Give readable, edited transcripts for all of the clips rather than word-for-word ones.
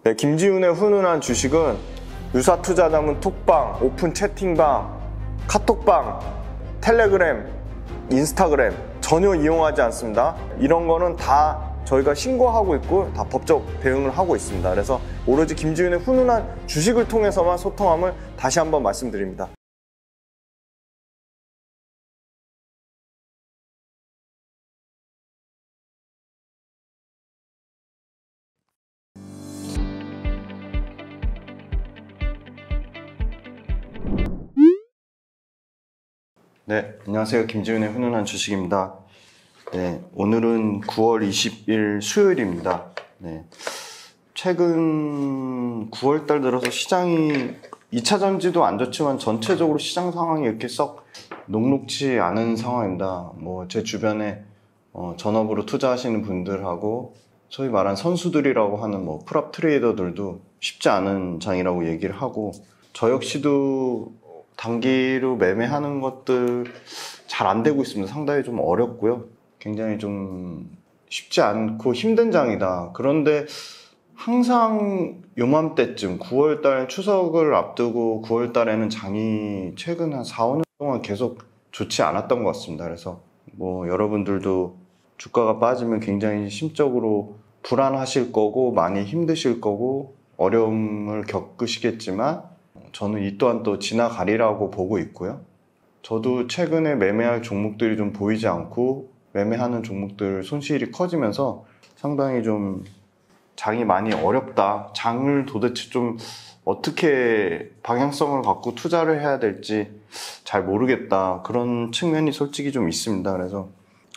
네, 김지훈의 훈훈한 주식은 유사투자자문 톡방, 오픈 채팅방, 카톡방, 텔레그램, 인스타그램 전혀 이용하지 않습니다. 이런 거는 다 저희가 신고하고 있고 다 법적 대응을 하고 있습니다. 그래서 오로지 김지훈의 훈훈한 주식을 통해서만 소통함을 다시 한번 말씀드립니다. 네, 안녕하세요. 김지훈의 훈훈한 주식입니다. 네, 오늘은 9월 20일 수요일입니다. 네, 최근 9월달 들어서 시장이 2차 전지도 안 좋지만 전체적으로 시장 상황이 이렇게 썩 녹록지 않은 상황입니다. 제 주변에 전업으로 투자하시는 분들하고 소위 말한 선수들이라고 하는 프랍 트레이더들도 쉽지 않은 장이라고 얘기를 하고, 저 역시도 단기로 매매하는 것들 잘 안 되고 있습니다. 상당히 좀 어렵고요. 굉장히 좀 쉽지 않고 힘든 장이다. 그런데 항상 요맘때쯤 9월달 추석을 앞두고 9월달에는 장이 최근 한 4, 5년 동안 계속 좋지 않았던 것 같습니다. 그래서 여러분들도 주가가 빠지면 굉장히 심적으로 불안하실 거고 많이 힘드실 거고 어려움을 겪으시겠지만, 저는 이 또한 또 지나가리라고 보고 있고요. 저도 최근에 매매할 종목들이 좀 보이지 않고 매매하는 종목들 손실이 커지면서 상당히 좀 장이 많이 어렵다. 장을 도대체 좀 어떻게 방향성을 갖고 투자를 해야 될지 잘 모르겠다. 그런 측면이 솔직히 좀 있습니다. 그래서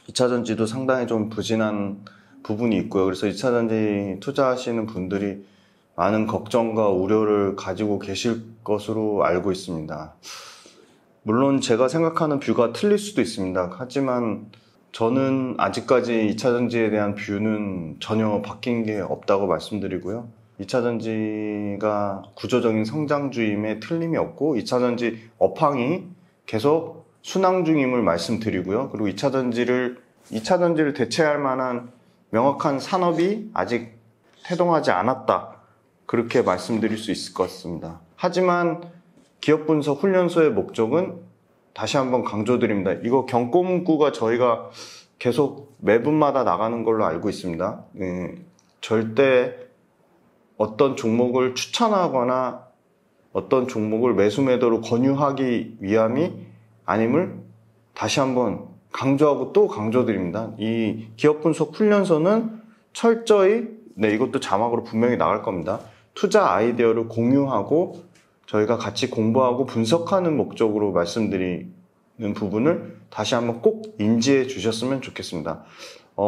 2차전지도 상당히 좀 부진한 부분이 있고요. 그래서 2차전지 투자하시는 분들이 많은 걱정과 우려를 가지고 계실 것으로 알고 있습니다. 물론 제가 생각하는 뷰가 틀릴 수도 있습니다. 하지만 저는 아직까지 2차전지에 대한 뷰는 전혀 바뀐 게 없다고 말씀드리고요. 2차전지가 구조적인 성장주임에 틀림이 없고 2차전지 업황이 계속 순항 중임을 말씀드리고요. 그리고 2차전지를 대체할 만한 명확한 산업이 아직 태동하지 않았다. 그렇게 말씀드릴 수 있을 것 같습니다. 하지만 기업 분석 훈련소의 목적은 다시 한번 강조드립니다. 이거 경고 문구가 저희가 계속 매분마다 나가는 걸로 알고 있습니다. 절대 어떤 종목을 추천하거나 어떤 종목을 매수 매도로 권유하기 위함이 아님을 다시 한번 강조하고 또 강조드립니다. 이 기업 분석 훈련소는 철저히, 이것도 자막으로 분명히 나갈 겁니다. 투자 아이디어를 공유하고 저희가 같이 공부하고 분석하는 목적으로 말씀드리는 부분을 다시 한번 꼭 인지해 주셨으면 좋겠습니다.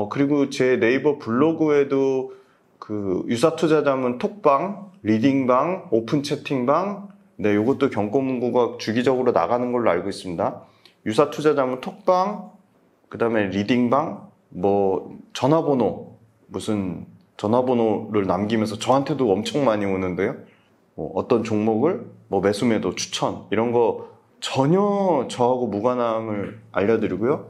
그리고 제 네이버 블로그에도 그 유사투자자문 톡방, 리딩방, 오픈 채팅방, 요것도 경고 문구가 주기적으로 나가는 걸로 알고 있습니다. 유사투자자문 톡방, 그 다음에 리딩방, 전화번호, 무슨 전화번호를 남기면서 저한테도 엄청 많이 오는데요. 어떤 종목을 매수 매도 추천 이런 거 전혀 저하고 무관함을 알려드리고요.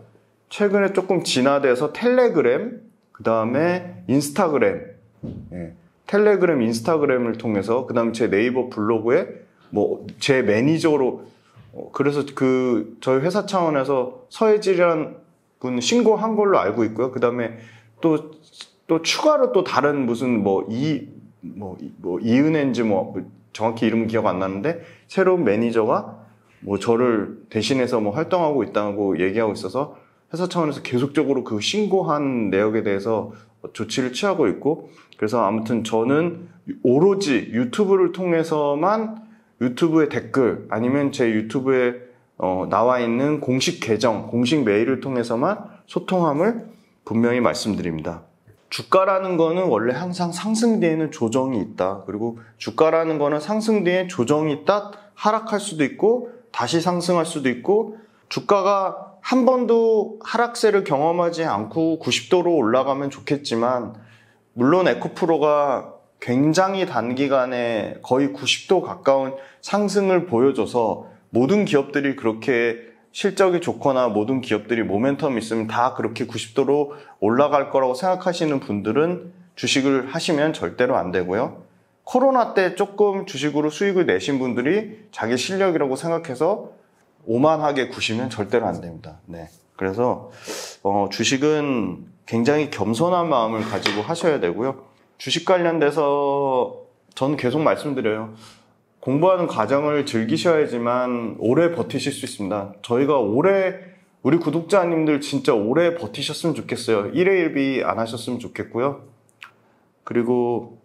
최근에 조금 진화돼서 텔레그램, 그 다음에 인스타그램, 텔레그램, 인스타그램을 통해서, 그 다음에 제 네이버 블로그에 제 매니저로, 그래서 저희 회사 차원에서 서혜질이라는 분 신고한 걸로 알고 있고요. 그 다음에 또 추가로 또 다른 무슨 이은혜인지 정확히 이름은 기억 안 나는데 새로운 매니저가 저를 대신해서 활동하고 있다고 얘기하고 있어서 회사 차원에서 계속적으로 그 신고한 내역에 대해서 조치를 취하고 있고, 그래서 아무튼 저는 오로지 유튜브를 통해서만 유튜브의 댓글 아니면 제 유튜브에 나와 있는 공식 계정, 공식 메일을 통해서만 소통함을 분명히 말씀드립니다. 주가라는 거는 원래 항상 상승 뒤에는 조정이 있다. 그리고 주가라는 거는 상승 뒤에 조정이 있다, 하락할 수도 있고 다시 상승할 수도 있고, 주가가 한 번도 하락세를 경험하지 않고 90도로 올라가면 좋겠지만, 물론 에코프로가 굉장히 단기간에 거의 90도 가까운 상승을 보여줘서 모든 기업들이 그렇게 실적이 좋거나 모든 기업들이 모멘텀이 있으면 다 그렇게 90도로 올라갈 거라고 생각하시는 분들은 주식을 하시면 절대로 안 되고요. 코로나 때 조금 주식으로 수익을 내신 분들이 자기 실력이라고 생각해서 오만하게 구시면 절대로 안 됩니다. 네. 그래서 주식은 굉장히 겸손한 마음을 가지고 하셔야 되고요. 주식 관련돼서 저는 계속 말씀드려요. 공부하는 과정을 즐기셔야지만 오래 버티실 수 있습니다. 저희가 우리 구독자님들 진짜 오래 버티셨으면 좋겠어요. 1회 1비 안 하셨으면 좋겠고요. 그리고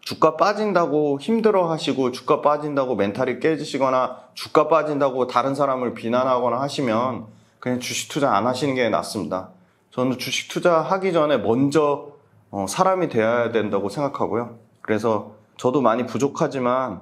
주가 빠진다고 힘들어 하시고 주가 빠진다고 멘탈이 깨지시거나 주가 빠진다고 다른 사람을 비난하거나 하시면 그냥 주식 투자 안 하시는 게 낫습니다. 저는 주식 투자하기 전에 먼저 사람이 되어야 된다고 생각하고요. 그래서 저도 많이 부족하지만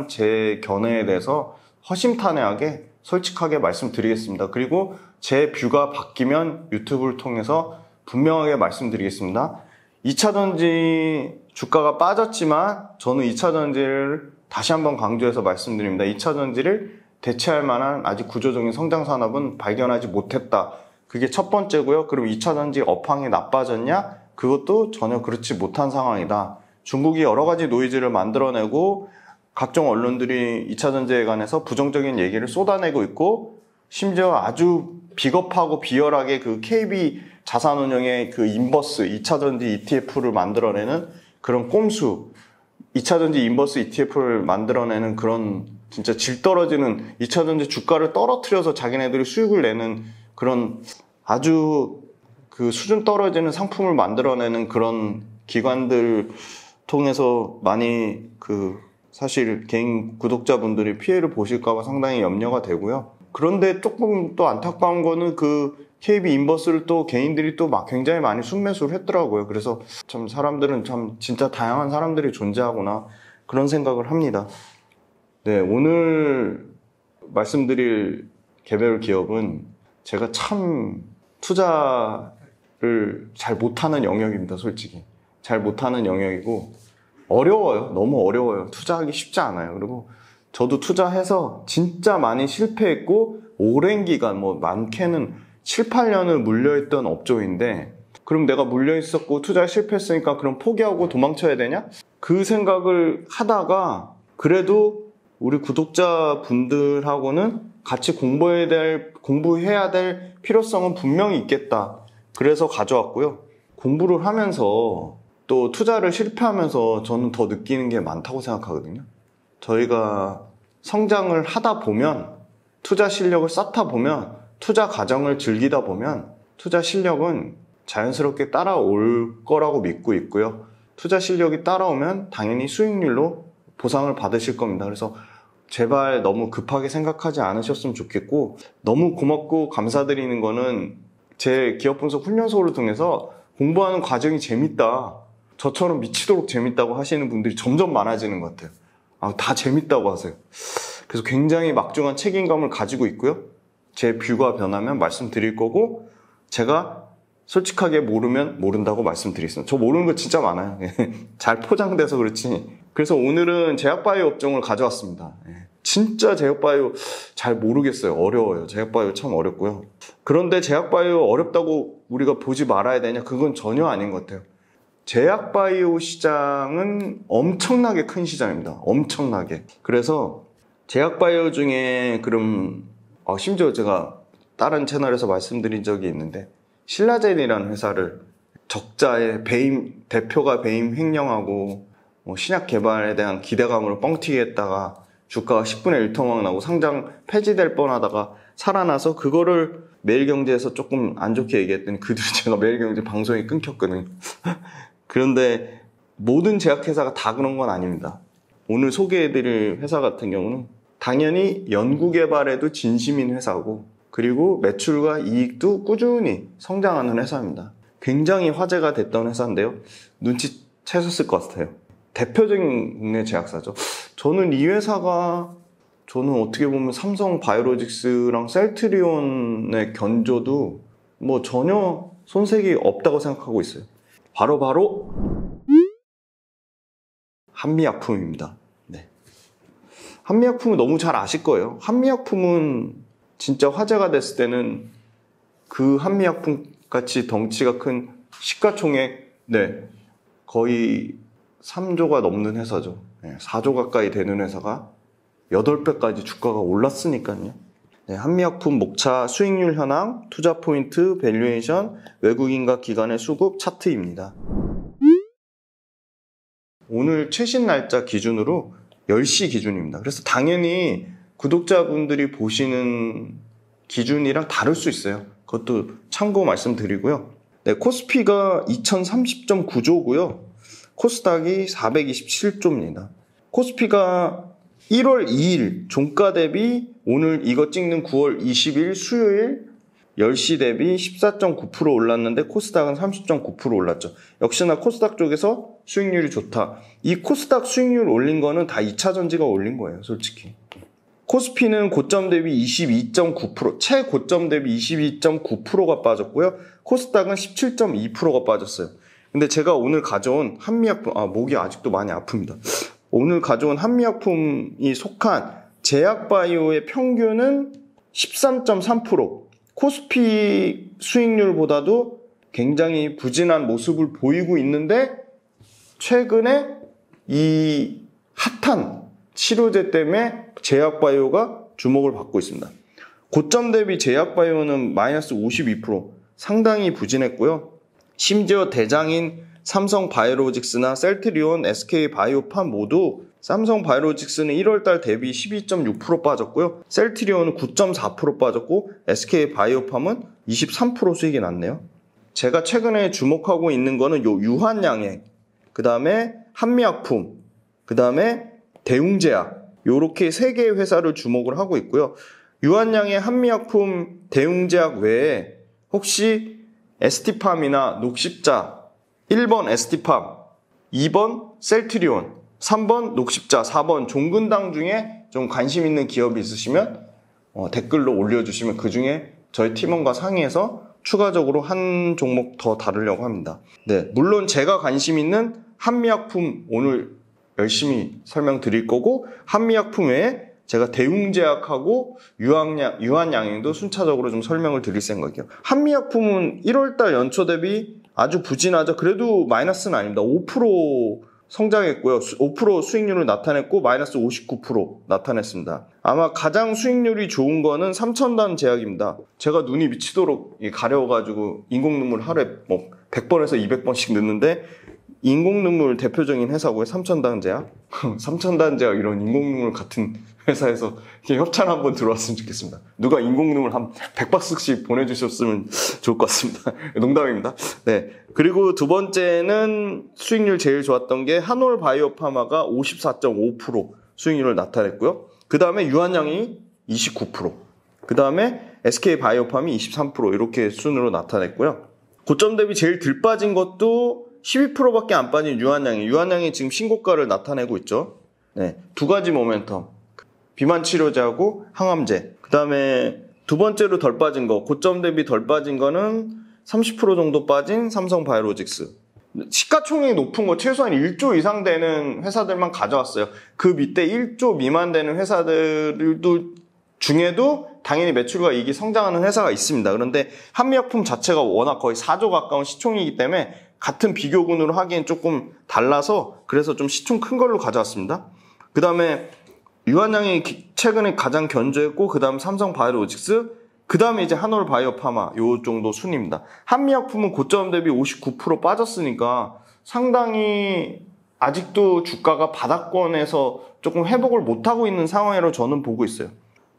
제 견해에 대해서 허심탄회하게 솔직하게 말씀드리겠습니다. 그리고 제 뷰가 바뀌면 유튜브를 통해서 분명하게 말씀드리겠습니다. 2차전지 주가가 빠졌지만 저는 2차전지를 다시 한번 강조해서 말씀드립니다. 2차전지를 대체할 만한 아직 구조적인 성장 산업은 발견하지 못했다. 그게 첫 번째고요. 그럼 2차전지 업황이 나빠졌냐? 그것도 전혀 그렇지 못한 상황이다. 중국이 여러 가지 노이즈를 만들어내고 각종 언론들이 2차전지에 관해서 부정적인 얘기를 쏟아내고 있고 심지어 아주 비겁하고 비열하게 그 KB 자산운용의 그 인버스 2차전지 ETF를 만들어내는 그런 꼼수 2차전지 인버스 ETF를 만들어내는 그런 진짜 질 떨어지는 2차전지 주가를 떨어뜨려서 자기네들이 수익을 내는 그런 아주 그 수준 떨어지는 상품을 만들어내는 그런 기관들 통해서 많이 사실 개인 구독자분들이 피해를 보실까봐 상당히 염려가 되고요. 그런데 조금 또 안타까운 거는 그 KB 인버스를 또 개인들이 또 막 굉장히 많이 순매수를 했더라고요. 그래서 참 사람들은 참 진짜 다양한 사람들이 존재하구나 그런 생각을 합니다. 네, 오늘 말씀드릴 개별 기업은 제가 참 투자를 잘 못하는 영역입니다. 솔직히 잘 못하는 영역이고 어려워요. 너무 어려워요. 투자하기 쉽지 않아요. 그리고 저도 투자해서 진짜 많이 실패했고 오랜 기간 많게는 7, 8년을 물려있던 업종인데 그럼 내가 물려있었고 투자에 실패했으니까 그럼 포기하고 도망쳐야 되냐? 그 생각을 하다가 그래도 우리 구독자분들하고는 같이 공부해야 될 필요성은 분명히 있겠다. 그래서 가져왔고요. 공부를 하면서 또 투자를 실패하면서 저는 더 느끼는 게 많다고 생각하거든요. 저희가 성장을 하다 보면 투자 실력을 쌓다 보면 투자 과정을 즐기다 보면 투자 실력은 자연스럽게 따라올 거라고 믿고 있고요. 투자 실력이 따라오면 당연히 수익률로 보상을 받으실 겁니다. 그래서 제발 너무 급하게 생각하지 않으셨으면 좋겠고 너무 고맙고 감사드리는 거는 제 기업 분석 훈련소를 통해서 공부하는 과정이 재밌다. 저처럼 미치도록 재밌다고 하시는 분들이 점점 많아지는 것 같아요. 다 재밌다고 하세요. 그래서 굉장히 막중한 책임감을 가지고 있고요. 제 뷰가 변하면 말씀드릴 거고 제가 솔직하게 모르면 모른다고 말씀드리겠습니다. 저 모르는 거 진짜 많아요. 잘 포장돼서 그렇지. 그래서 오늘은 제약바이오 업종을 가져왔습니다. 진짜 제약바이오 잘 모르겠어요. 어려워요. 제약바이오 참 어렵고요. 그런데 제약바이오 어렵다고 우리가 보지 말아야 되냐? 그건 전혀 아닌 것 같아요. 제약바이오 시장은 엄청나게 큰 시장입니다. 엄청나게. 그래서 제약바이오 중에 그럼 심지어 제가 다른 채널에서 말씀드린 적이 있는데 신라젠이라는 회사를 적자에 대표가 배임 횡령하고 신약 개발에 대한 기대감으로 뻥튀기 했다가 주가가 10분의 1토막 나고 상장 폐지될 뻔하다가 살아나서 그거를 매일경제에서 조금 안 좋게 얘기했더니 그 뒤로 제가 매일경제 방송이 끊겼거든요. 그런데 모든 제약회사가 다 그런 건 아닙니다. 오늘 소개해드릴 회사 같은 경우는 당연히 연구개발에도 진심인 회사고 그리고 매출과 이익도 꾸준히 성장하는 회사입니다. 굉장히 화제가 됐던 회사인데요. 눈치채셨을 것 같아요. 대표적인 국내 제약사죠. 저는 이 회사가 어떻게 보면 삼성 바이오로직스랑 셀트리온의 견조도 전혀 손색이 없다고 생각하고 있어요. 바로 한미약품입니다. 네. 한미약품은 너무 잘 아실 거예요. 한미약품은 진짜 화제가 됐을 때는 그 한미약품 같이 덩치가 큰 시가총액 거의 3조가 넘는 회사죠. 4조 가까이 되는 회사가 8배까지 주가가 올랐으니까요. 네, 한미약품 목차 수익률 현황, 투자 포인트, 밸류에이션, 외국인과 기관의 수급 차트입니다. 오늘 최신 날짜 기준으로 10시 기준입니다. 그래서 당연히 구독자분들이 보시는 기준이랑 다를 수 있어요. 그것도 참고 말씀드리고요. 네, 코스피가 2030.9조고요. 코스닥이 427조입니다. 코스피가 1월 2일 종가 대비 오늘 이거 찍는 9월 20일 수요일 10시 대비 14.9% 올랐는데 코스닥은 30.9% 올랐죠. 역시나 코스닥 쪽에서 수익률이 좋다. 이 코스닥 수익률 올린 거는 다 2차전지가 올린 거예요, 솔직히. 코스피는 고점 대비 22.9%, 최고점 대비 22.9%가 빠졌고요. 코스닥은 17.2%가 빠졌어요. 근데 제가 오늘 가져온 한미약품, 목이 아직도 많이 아픕니다. 오늘 가져온 한미약품이 속한 제약바이오의 평균은 13.3%, 코스피 수익률보다도 굉장히 부진한 모습을 보이고 있는데 최근에 이 핫한 치료제 때문에 제약바이오가 주목을 받고 있습니다. 고점 대비 제약바이오는 마이너스 52%, 상당히 부진했고요. 심지어 대장인 삼성바이오로직스나 셀트리온, SK바이오팜 모두 삼성바이오로직스는 1월달 대비 12.6% 빠졌고요. 셀트리온은 9.4% 빠졌고 SK바이오팜은 23% 수익이 났네요. 제가 최근에 주목하고 있는 거는 요 유한양행, 그 다음에 한미약품, 그 다음에 대웅제약 요렇게 3개의 회사를 주목을 하고 있고요. 유한양행, 한미약품, 대웅제약 외에 혹시 ST팜이나 녹십자 1번 ST팜, 2번 셀트리온, 3번 녹십자, 4번 종근당 중에 좀 관심 있는 기업이 있으시면 댓글로 올려주시면 그 중에 저희 팀원과 상의해서 추가적으로 한 종목 더 다루려고 합니다. 네, 물론 제가 관심 있는 한미약품 오늘 열심히 설명드릴 거고 한미약품 외에 제가 대웅제약하고 유한양행도 순차적으로 좀 설명을 드릴 생각이에요. 한미약품은 1월달 연초 대비 아주 부진하죠. 그래도 마이너스는 아닙니다. 5% 성장했고요. 5% 수익률을 나타냈고 마이너스 59% 나타냈습니다. 아마 가장 수익률이 좋은 거는 삼천단 제약입니다. 제가 눈이 미치도록 가려워가지고 인공눈물 하루에 100번에서 200번씩 넣는데 인공눈물 대표적인 회사고요. 삼천단 제약. 삼천단 제약 이런 인공눈물 같은 회사에서 협찬 한번 들어왔으면 좋겠습니다. 누가 인공눈물 한 100박스씩 보내주셨으면 좋을 것 같습니다. 농담입니다. 네. 그리고 두 번째는 수익률 제일 좋았던 게 한올바이오파마가 54.5% 수익률을 나타냈고요. 그 다음에 유한양이 29%, 그 다음에 SK바이오팜이 23% 이렇게 순으로 나타냈고요. 고점 대비 제일 덜 빠진 것도 12%밖에 안 빠진 유한양이 지금 신고가를 나타내고 있죠. 네, 두 가지 모멘텀. 비만 치료제하고 항암제. 그 다음에 두 번째로 덜 빠진 거, 고점 대비 덜 빠진 거는 30% 정도 빠진 삼성바이오로직스. 시가총액이 높은 거 최소한 1조 이상 되는 회사들만 가져왔어요. 그 밑에 1조 미만 되는 회사들도 중에도 당연히 매출과 이익이 성장하는 회사가 있습니다. 그런데 한미약품 자체가 워낙 거의 4조 가까운 시총이기 때문에 같은 비교군으로 하기엔 조금 달라서 그래서 좀 시총 큰 걸로 가져왔습니다. 그 다음에 유한양이 최근에 가장 견조했고 그 다음 삼성바이오로직스, 그 다음에 이제 한올바이오파마 요 정도 순입니다. 한미약품은 고점 대비 59% 빠졌으니까 상당히 아직도 주가가 바닥권에서 조금 회복을 못하고 있는 상황이라고 저는 보고 있어요.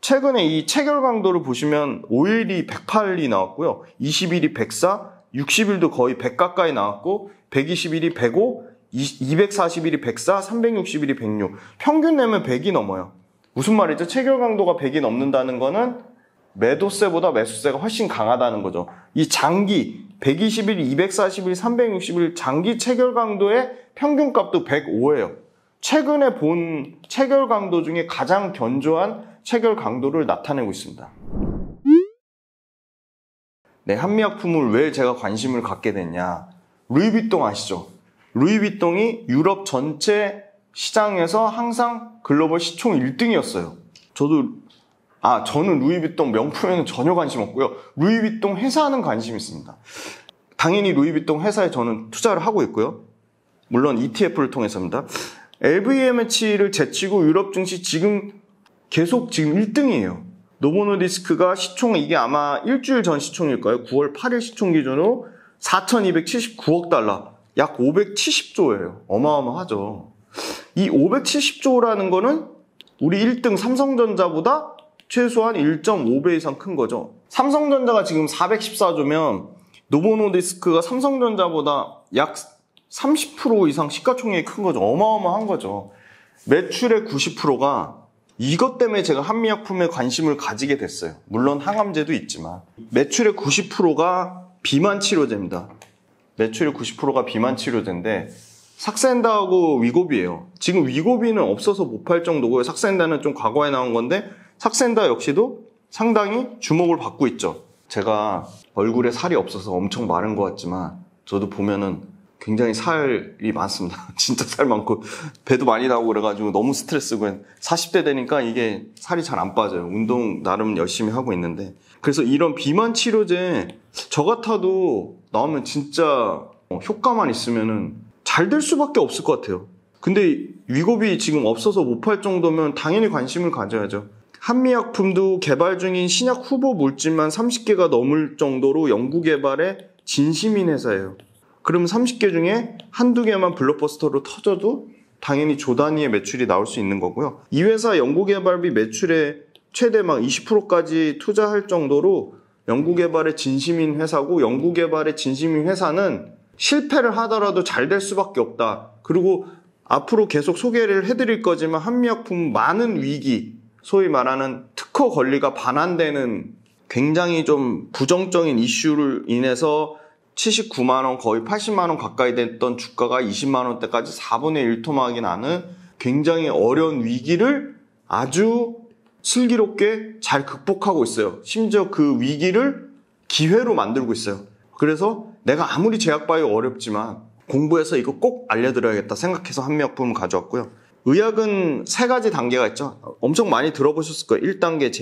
최근에 이 체결 강도를 보시면 5일이 108이 나왔고요. 20일이 104, 60일도 거의 100 가까이 나왔고 120일이 105, 240일이 104, 360일이 106. 평균 내면 100이 넘어요. 무슨 말이죠? 체결 강도가 100이 넘는다는 거는 매도세보다 매수세가 훨씬 강하다는 거죠. 이 장기 120일, 240일, 360일 장기 체결 강도의 평균값도 105예요. 최근에 본 체결 강도 중에 가장 견조한 체결 강도를 나타내고 있습니다. 네, 한미약품을 왜 제가 관심을 갖게 됐냐? 루이비통 아시죠? 루이비통이 유럽 전체 시장에서 항상 글로벌 시총 1등이었어요. 저는 루이비통 명품에는 전혀 관심 없고요. 루이비통 회사는 관심 있습니다. 당연히 루이비통 회사에 저는 투자를 하고 있고요. 물론 ETF를 통해서입니다. LVMH를 제치고 유럽 증시 지금 계속 지금 1등이에요. 노보노디스크가 시총, 이게 아마 일주일 전 시총일 거예요. 9월 8일 시총 기준으로 4,279억 달러, 약 570조예요. 어마어마하죠. 이 570조라는 거는 우리 1등 삼성전자보다 최소한 1.5배 이상 큰 거죠. 삼성전자가 지금 414조면 노보노디스크가 삼성전자보다 약 30% 이상 시가총액이 큰 거죠. 어마어마한 거죠. 매출의 90%가 이것 때문에 제가 한미약품에 관심을 가지게 됐어요. 물론 항암제도 있지만 매출의 90%가 비만 치료제입니다. 매출의 90%가 비만 치료제인데 삭센다하고 위고비예요. 지금 위고비는 없어서 못 팔 정도고요. 삭센다는 좀 과거에 나온 건데 삭센다 역시도 상당히 주목을 받고 있죠. 제가 얼굴에 살이 없어서 엄청 마른 것 같지만 저도 보면은 굉장히 살이 많습니다. 진짜 살 많고 배도 많이 나오고 그래가지고 너무 스트레스고 40대 되니까 이게 살이 잘 안 빠져요. 운동 나름 열심히 하고 있는데 그래서 이런 비만 치료제 저 같아도 나오면 진짜 효과만 있으면은 잘 될 수밖에 없을 것 같아요. 근데 위고비 지금 없어서 못 팔 정도면 당연히 관심을 가져야죠. 한미약품도 개발 중인 신약 후보 물질만 30개가 넘을 정도로 연구개발에 진심인 회사예요. 그럼 30개 중에 한두 개만 블록버스터로 터져도 당연히 조 단위의 매출이 나올 수 있는 거고요. 이 회사 연구개발비 매출의 최대 막 20%까지 투자할 정도로 연구개발에 진심인 회사고, 연구개발에 진심인 회사는 실패를 하더라도 잘 될 수밖에 없다. 그리고 앞으로 계속 소개를 해드릴 거지만 한미약품 많은 위기, 소위 말하는 특허 권리가 반환되는 굉장히 좀 부정적인 이슈를 인해서 79만원, 거의 80만원 가까이 됐던 주가가 20만원대까지 4분의 1 토막이 나는 굉장히 어려운 위기를 아주 슬기롭게 잘 극복하고 있어요. 심지어 그 위기를 기회로 만들고 있어요. 그래서 내가 아무리 제약바이오 어렵지만 공부해서 이거 꼭 알려드려야겠다 생각해서 한미약품을 가져왔고요. 의약은 3가지 단계가 있죠. 엄청 많이 들어보셨을 거예요. 1단계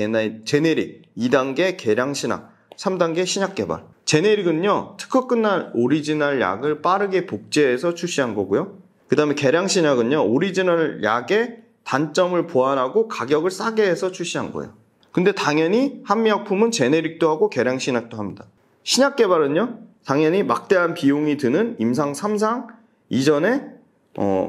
제네릭, 2단계 계량신약, 3단계 신약개발. 제네릭은요, 특허 끝난 오리지널 약을 빠르게 복제해서 출시한 거고요. 그 다음에 계량신약은요, 오리지널 약의 단점을 보완하고 가격을 싸게 해서 출시한 거예요. 근데 당연히 한미약품은 제네릭도 하고 계량신약도 합니다. 신약개발은요, 당연히 막대한 비용이 드는 임상 3상 이전에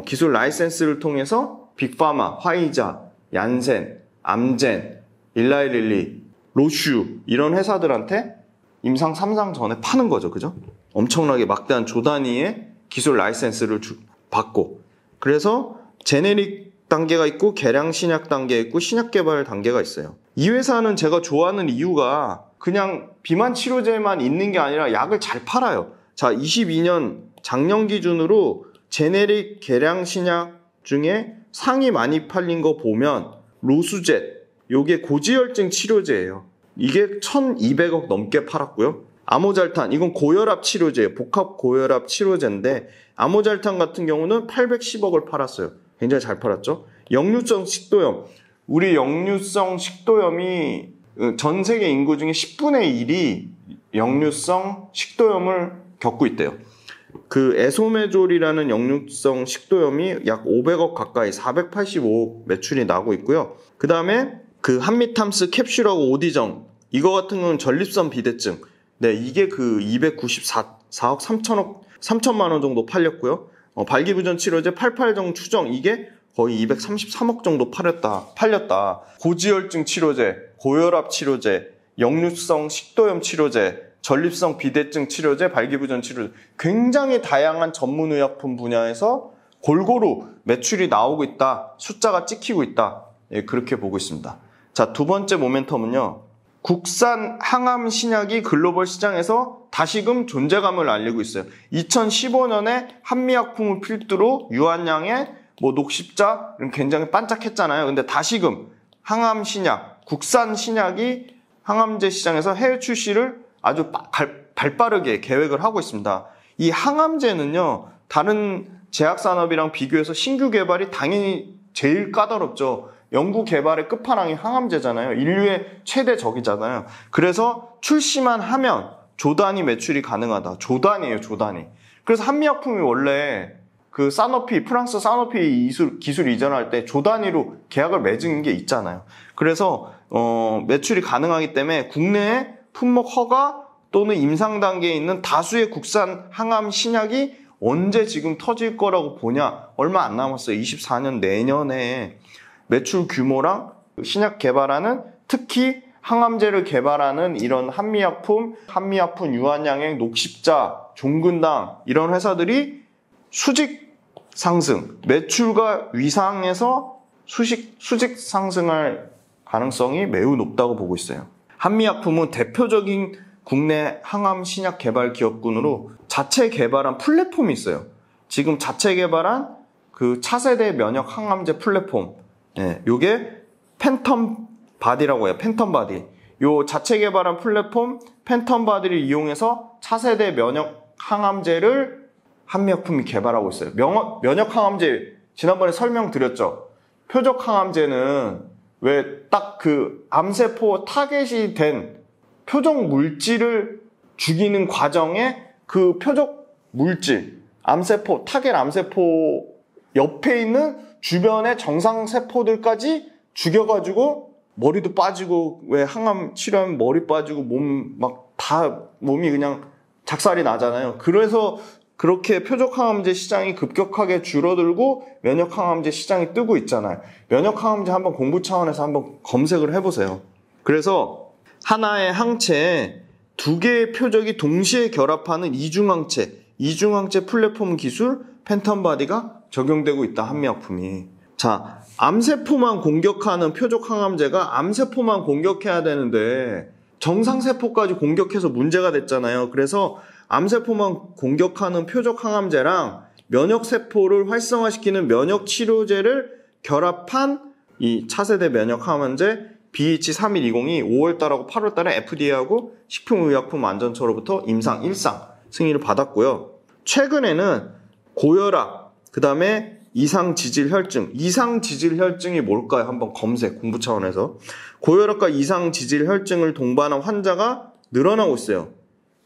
기술 라이센스를 통해서 빅파마, 화이자, 얀센, 암젠, 일라이릴리, 로슈 이런 회사들한테 임상 3상 전에 파는 거죠. 그죠? 엄청나게 막대한 조 단위의 기술 라이센스를 받고, 그래서 제네릭 단계가 있고 계량 신약 단계가 있고 신약 개발 단계가 있어요. 이 회사는 제가 좋아하는 이유가 그냥 비만 치료제만 있는 게 아니라 약을 잘 팔아요. 자, 22년 작년 기준으로 제네릭 계량 신약 중에 상위 많이 팔린 거 보면 로수젯, 요게 고지혈증 치료제예요. 이게 1200억 넘게 팔았고요. 아모잘탄, 이건 고혈압 치료제예요. 복합 고혈압 치료제인데 아모잘탄 같은 경우는 810억을 팔았어요. 굉장히 잘 팔았죠. 역류성 식도염, 우리 역류성 식도염이 전 세계 인구 중에 10분의 1이 역류성 식도염을 겪고 있대요. 그 에소메졸이라는 역류성 식도염이 약 500억 가까이 485억 매출이 나고 있고요. 그 다음에 그 한미탐스 캡슐하고 오디정, 이거 같은 경우는 전립선 비대증. 네, 이게 그 294억 3천만 원 정도 팔렸고요. 발기부전 치료제 88정 추정, 이게 거의 233억 정도 팔렸다. 고지혈증 치료제, 고혈압 치료제, 역류성 식도염 치료제, 전립선 비대증 치료제, 발기부전 치료제, 굉장히 다양한 전문의약품 분야에서 골고루 매출이 나오고 있다. 숫자가 찍히고 있다. 예, 그렇게 보고 있습니다. 자, 두 번째 모멘텀은요. 국산 항암 신약이 글로벌 시장에서 다시금 존재감을 알리고 있어요. 2015년에 한미약품을 필두로 유한양의 녹십자 굉장히 반짝했잖아요. 근데 다시금 항암 신약, 국산 신약이 항암제 시장에서 해외 출시를 아주 발빠르게 계획을 하고 있습니다. 이 항암제는요, 다른 제약산업이랑 비교해서 신규 개발이 당연히 제일 까다롭죠. 연구 개발의 끝판왕이 항암제잖아요. 인류의 최대 적이잖아요. 그래서 출시만 하면 조 단위 매출이 가능하다. 조 단위예요, 조 단위. 그래서 한미약품이 원래 그 사노피, 프랑스 사노피 기술 이전할 때 조 단위로 계약을 맺은 게 있잖아요. 그래서 매출이 가능하기 때문에 국내에 품목 허가 또는 임상 단계에 있는 다수의 국산 항암 신약이 언제 지금 터질 거라고 보냐? 얼마 안 남았어요. 24년 내년에 매출 규모랑 신약 개발하는, 특히 항암제를 개발하는 이런 한미약품, 유한양행, 녹십자, 종근당 이런 회사들이 수직 상승, 매출과 위상에서 수직 상승할 가능성이 매우 높다고 보고 있어요. 한미약품은 대표적인 국내 항암 신약 개발 기업군으로 자체 개발한 플랫폼이 있어요. 지금 자체 개발한 그 차세대 면역 항암제 플랫폼, 요게 팬텀 바디라고 해요. 팬텀 바디. 요 자체 개발한 플랫폼 팬텀 바디를 이용해서 차세대 면역 항암제를 한미약품이 개발하고 있어요. 면역 항암제 지난번에 설명드렸죠. 표적 항암제는 왜 딱 그 암세포 타겟이 된 표적 물질을 죽이는 과정에 그 표적 물질, 암세포, 타겟 암세포 옆에 있는 주변의 정상 세포들까지 죽여가지고 머리도 빠지고, 왜 항암 치료하면 머리 빠지고 몸이 그냥 작살이 나잖아요. 그래서 그렇게 표적 항암제 시장이 급격하게 줄어들고 면역 항암제 시장이 뜨고 있잖아요. 면역 항암제 한번 공부 차원에서 한번 검색을 해보세요. 그래서 하나의 항체에 두 개의 표적이 동시에 결합하는 이중항체 플랫폼 기술 팬텀바디가 적용되고 있다, 한미약품이. 자, 암세포만 공격하는 표적 항암제가 암세포만 공격해야 되는데 정상세포까지 공격해서 문제가 됐잖아요. 그래서 암세포만 공격하는 표적 항암제랑 면역세포를 활성화시키는 면역치료제를 결합한 이 차세대 면역 항암제 BH3120이 5월달하고 8월달에 FDA하고 식품의약품안전처로부터 임상 1상 승인을 받았고요. 최근에는 고혈압, 그 다음에 이상지질혈증. 이상지질혈증이 뭘까요? 한번 검색, 공부 차원에서. 고혈압과 이상지질혈증을 동반한 환자가 늘어나고 있어요.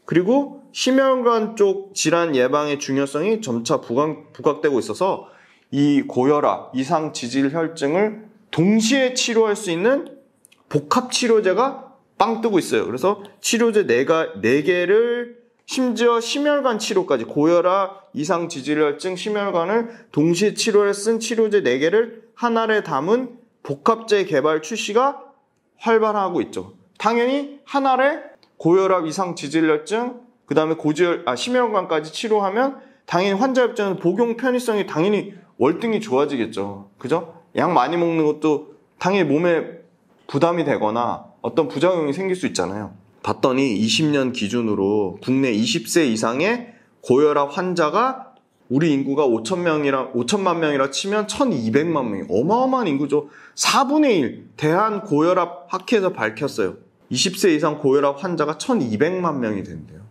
그리고 심혈관 쪽 질환 예방의 중요성이 점차 부각되고 있어서 이 고혈압, 이상지질혈증을 동시에 치료할 수 있는 복합치료제가 빵 뜨고 있어요. 그래서 치료제 4개를 심지어 심혈관 치료까지, 고혈압, 이상지질혈증, 심혈관을 동시에 치료에 쓴 치료제 4개를 한 알에 담은 복합제 개발 출시가 활발하고 있죠. 당연히 한 알에 고혈압, 이상지질혈증, 그 다음에 심혈관까지 치료하면 당연히 환자 입장에서 복용 편의성이 당연히 월등히 좋아지겠죠. 그죠? 약 많이 먹는 것도 당연히 몸에 부담이 되거나 어떤 부작용이 생길 수 있잖아요. 봤더니 20년 기준으로 국내 20세 이상의 고혈압 환자가 우리 인구가 5천만 명이라 치면 1200만 명이 어마어마한 인구죠. 4분의 1 대한고혈압학회에서 밝혔어요. 20세 이상 고혈압 환자가 1200만 명이 된대요.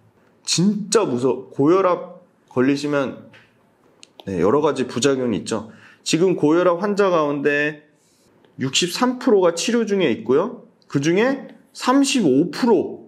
진짜 무서워. 고혈압 걸리시면 여러 가지 부작용이 있죠. 지금 고혈압 환자 가운데 63%가 치료 중에 있고요. 그 중에 35%,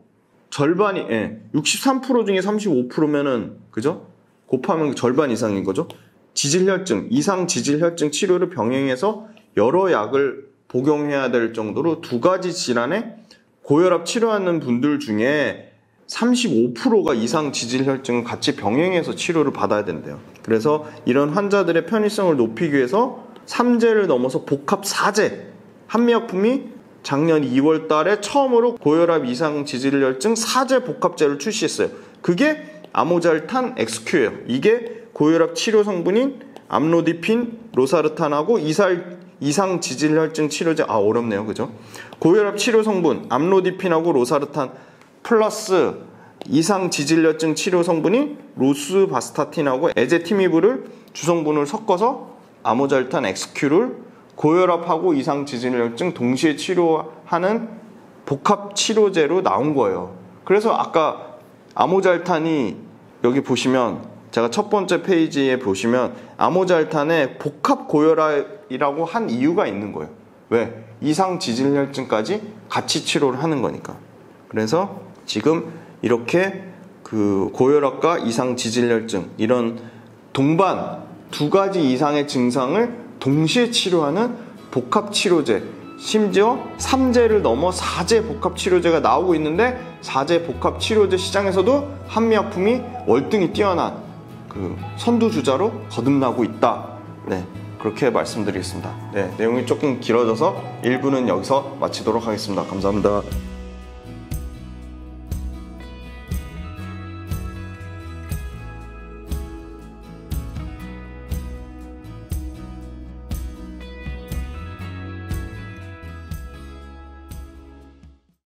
절반이, 63% 중에 35%면은, 그죠? 곱하면 절반 이상인 거죠. 지질혈증, 이상지질혈증 치료를 병행해서 여러 약을 복용해야 될 정도로 두 가지 질환에 고혈압 치료하는 분들 중에 35%가 이상지질혈증을 같이 병행해서 치료를 받아야 된대요. 그래서 이런 환자들의 편의성을 높이기 위해서 3제를 넘어서 복합 4제, 한미약품이 작년 2월 달에 처음으로 고혈압 이상지질혈증 4제 복합제를 출시했어요. 그게 아모잘탄 XQ예요. 이게 고혈압 치료 성분인 암로디핀, 로사르탄하고 이상지질혈증 치료제, 어렵네요. 그죠? 고혈압 치료 성분 암로디핀하고 로사르탄 플러스 이상지질혈증 치료 성분인 로스바스타틴하고 에제티미브를 주성분을 섞어서 아모잘탄 XQ를 고혈압하고 이상지질혈증 동시에 치료하는 복합 치료제로 나온 거예요. 그래서 아까 아모잘탄이 여기 보시면, 제가 첫 번째 페이지에 보시면 아모잘탄에 복합 고혈압이라고 한 이유가 있는 거예요. 왜? 이상지질혈증까지 같이 치료를 하는 거니까. 그래서 지금 이렇게 그 고혈압과 이상지질혈증 이런 동반 두 가지 이상의 증상을 동시에 치료하는 복합치료제, 심지어 3제를 넘어 4제 복합치료제가 나오고 있는데 4제 복합치료제 시장에서도 한미약품이 월등히 뛰어난 그 선두주자로 거듭나고 있다. 네, 그렇게 말씀드리겠습니다. 네, 내용이 조금 길어져서 1부는 여기서 마치도록 하겠습니다. 감사합니다.